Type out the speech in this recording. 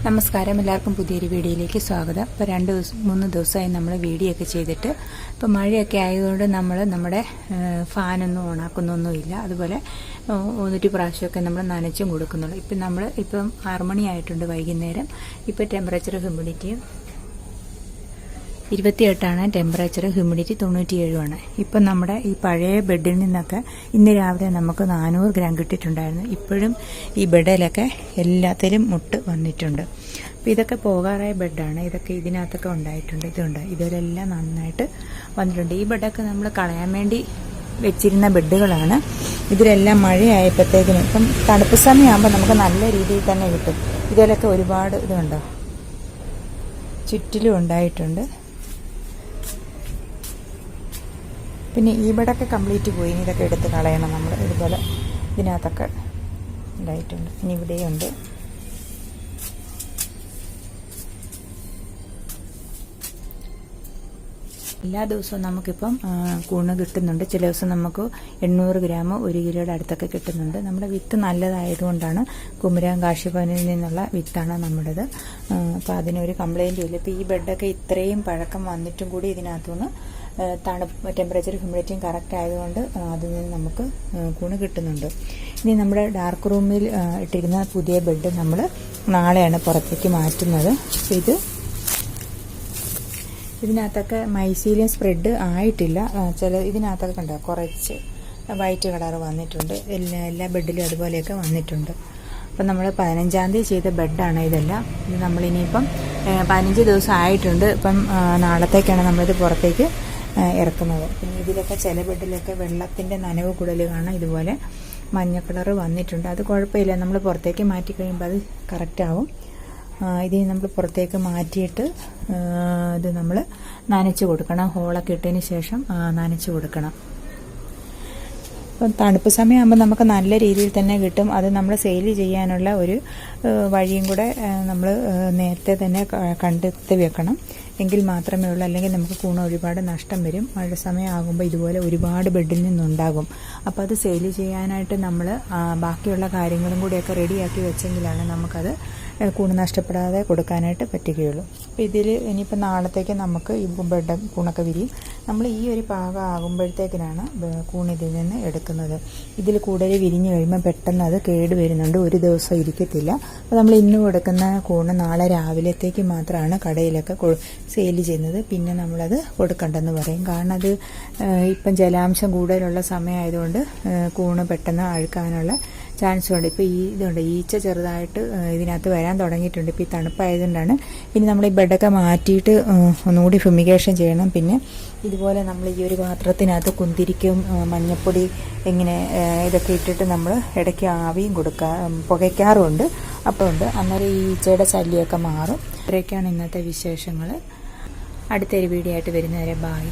നമസ്കാരം, എല്ലാവർക്കും പുതിയൊരു വീഡിയോയിലേക്ക് സ്വാഗതം. ഇപ്പോൾ 2-3 ദിവസമായി നമ്മൾ വീഡിയോ ഒക്കെ ചെയ്തിട്ട് ഇപ്പോൾ മഴയൊക്കെ ആയതുകൊണ്ട് നമ്മൾ നമ്മുടെ ഫാനൊന്നും ഓണാക്കുന്നൊന്നുമില്ല. അതുപോലെ ഒരു പ്രാവശ്യമൊക്കെ നമ്മൾ നനച്ചും കൊടുക്കുന്നുള്ളൂ. ഇപ്പം 6 മണിയായിട്ടുണ്ട് വൈകുന്നേരം. ഇപ്പോൾ ടെമ്പറേച്ചർ ഹ്യൂമിഡിറ്റിയും 28 ടെമ്പറേച്ചർ, ഹ്യൂമിഡിറ്റി 97. ഇപ്പം നമ്മുടെ ഈ പഴയ ബെഡിൽ നിന്നൊക്കെ ഇന്ന് രാവിലെ നമുക്ക് 400 ഗ്രാം കിട്ടിയിട്ടുണ്ടായിരുന്നു. ഇപ്പോഴും ഈ ബെഡിലൊക്കെ എല്ലാത്തിലും മുട്ട് വന്നിട്ടുണ്ട്. അപ്പോൾ ഇതൊക്കെ പോകാറായ ബെഡാണ്. ഇതൊക്കെ ഇതിനകത്തൊക്കെ ഉണ്ടായിട്ടുണ്ട്. ഇതിലെല്ലാം നന്നായിട്ട് വന്നിട്ടുണ്ട്. ഈ ബെഡൊക്കെ നമ്മൾ കളയാൻ വേണ്ടി വെച്ചിരുന്ന ബെഡുകളാണ്. ഇതിലെല്ലാം മഴയായപ്പോഴത്തേക്കിനും ഇപ്പം തണുപ്പ് സമയമാകുമ്പോൾ നമുക്ക് നല്ല രീതിയിൽ തന്നെ കിട്ടും. ഇതിലൊക്കെ ഒരുപാട് ഇതുണ്ടോ, ചുറ്റിലും ഉണ്ടായിട്ടുണ്ട്. പിന്നെ ഈ ബെഡൊക്കെ കംപ്ലീറ്റ് പോയി. ഇതൊക്കെ എടുത്ത് കളയണം നമ്മൾ. ഇതുപോലെ ഇതിനകത്തൊക്കെ ഉണ്ടായിട്ടുണ്ട്. ഇനി ഇവിടെയുണ്ട്. എല്ലാ ദിവസവും നമുക്കിപ്പം കൂണ് കിട്ടുന്നുണ്ട്. ചില ദിവസം നമുക്ക് 800 ഗ്രാം 1 കിലോയുടെ അടുത്തൊക്കെ കിട്ടുന്നുണ്ട്. നമ്മുടെ വിത്ത് നല്ലതായതുകൊണ്ടാണ്. കുമരകം കാർഷികഭവനിൽ നിന്നുള്ള വിത്താണ് നമ്മുടേത്. അപ്പോൾ അതിനൊരു കംപ്ലൈൻറ്റും ഇല്ല. ഇപ്പോൾ ഈ ബെഡൊക്കെ ഇത്രയും പഴക്കം വന്നിട്ടും കൂടി ഇതിനകത്തുനിന്ന് ടെമ്പറേച്ചർ ഹ്യൂമിഡിറ്റിയും കറക്റ്റ് ആയതുകൊണ്ട് അതിൽ നിന്ന് നമുക്ക് കൂണ് കിട്ടുന്നുണ്ട്. ഇനി നമ്മുടെ ഡാർക്ക് റൂമിൽ ഇട്ടിരുന്ന പുതിയ ബെഡ് നമ്മൾ നാളെയാണ് പുറത്തേക്ക് മാറ്റുന്നത്. ഇതിനകത്തൊക്കെ മൈസീലിയം സ്പ്രെഡ് ആയിട്ടില്ല. ഇതിനകത്തൊക്കെ കണ്ടോ, കുറച്ച് വൈറ്റ് കളർ വന്നിട്ടുണ്ട്. എല്ലാ ബെഡിലും അതുപോലെയൊക്കെ വന്നിട്ടുണ്ട്. അപ്പം നമ്മൾ 15-ാം തീയതി ചെയ്ത ബെഡാണ് ഇതെല്ലാം. ഇത് നമ്മളിനിയിപ്പം 15 ദിവസം ആയിട്ടുണ്ട്. ഇപ്പം നാളത്തേക്കാണ് നമ്മളിത് പുറത്തേക്ക് ഇറക്കുന്നത്. പിന്നെ ഇതിലൊക്കെ ചില ബെഡിലൊക്കെ വെള്ളത്തിൻ്റെ നനവ് കൂടുതൽ കാണാം. ഇതുപോലെ മഞ്ഞ കളർ വന്നിട്ടുണ്ട്. അത് കുഴപ്പമില്ല, നമ്മൾ പുറത്തേക്ക് മാറ്റി കഴിയുമ്പോൾ അത് കറക്റ്റാവും. ഇത് നമ്മൾ പുറത്തേക്ക് മാറ്റിയിട്ട് ഇത് നമ്മൾ നനച്ച് കൊടുക്കണം. ഹോളൊക്കെ ഇട്ടതിന് ശേഷം നനച്ച് കൊടുക്കണം. അപ്പം തണുപ്പ് സമയമാകുമ്പോൾ നമുക്ക് നല്ല രീതിയിൽ തന്നെ കിട്ടും. അത് നമ്മൾ സെയിൽ ചെയ്യാനുള്ള ഒരു വഴിയും കൂടെ നമ്മൾ നേരത്തെ തന്നെ കണ്ടെത്തി വെക്കണം. എങ്കിൽ മാത്രമേ ഉള്ളൂ. അല്ലെങ്കിൽ നമുക്ക് കൂണ് ഒരുപാട് നഷ്ടം വരും. മഴ സമയമാകുമ്പോൾ ഇതുപോലെ ഒരുപാട് ബെഡിൽ നിന്നുണ്ടാകും. അപ്പോൾ അത് സെയിൽ ചെയ്യാനായിട്ട് നമ്മൾ ബാക്കിയുള്ള കാര്യങ്ങളും കൂടിയൊക്കെ റെഡിയാക്കി വെച്ചെങ്കിലാണ് നമുക്കത് കൂണ് നഷ്ടപ്പെടാതെ കൊടുക്കാനായിട്ട് പറ്റുകയുള്ളൂ. അപ്പോൾ ഇതിൽ ഇനിയിപ്പോൾ നാളത്തേക്ക് നമുക്ക് ഈ ബെഡ് കൂണൊക്കെ വിരിയും. നമ്മൾ ഈ ഒരു പാകം ആകുമ്പോഴത്തേക്കിനാണ് കൂണ് ഇതിൽ നിന്ന് എടുക്കുന്നത്. ഇതിൽ കൂടുതൽ വിരിഞ്ഞു കഴിയുമ്പോൾ പെട്ടെന്ന് അത് കേട് വരുന്നുണ്ട്. ഒരു ദിവസം ഇരിക്കത്തില്ല. അപ്പോൾ നമ്മൾ ഇന്ന് കൊടുക്കുന്ന കൂണ് നാളെ രാവിലത്തേക്ക് മാത്രമാണ് കടയിലൊക്കെ സെയിൽ ചെയ്യുന്നത്. പിന്നെ നമ്മളത് കൊടുക്കണ്ടെന്ന് പറയും. കാരണം അത് ഇപ്പം ജലാംശം കൂടുതലുള്ള സമയമായതുകൊണ്ട് കൂണ് പെട്ടെന്ന് അഴുക്കാനുള്ള ചാൻസും ഉണ്ട്. ഇപ്പോൾ ഇതുണ്ട്, ഈച്ച ചെറുതായിട്ട് ഇതിനകത്ത് വരാൻ തുടങ്ങിയിട്ടുണ്ട്. ഇപ്പോൾ ഈ തണുപ്പായതുകൊണ്ടാണ്. ഇനി നമ്മൾ ഈ ബെഡൊക്കെ മാറ്റിയിട്ട് ഒന്നുകൂടി ഫുമിഗേഷൻ ചെയ്യണം. പിന്നെ ഇതുപോലെ നമ്മൾ ഈ ഒരു പാത്രത്തിനകത്ത് കുന്തിരിക്കും, മഞ്ഞപ്പൊടി ഇതൊക്കെ ഇട്ടിട്ട് നമ്മൾ ഇടയ്ക്ക് ആവിയും പുകയ്ക്കാറുമുണ്ട്. അപ്പോൾ ഉണ്ട്, അന്നേരം ഈ ഈച്ചയുടെ ശല്യമൊക്കെ മാറും. ഇത്രയൊക്കെയാണ് ഇന്നത്തെ വിശേഷങ്ങൾ. അടുത്തൊരു വീഡിയോ ആയിട്ട് വരുന്നവരെ ബായ്.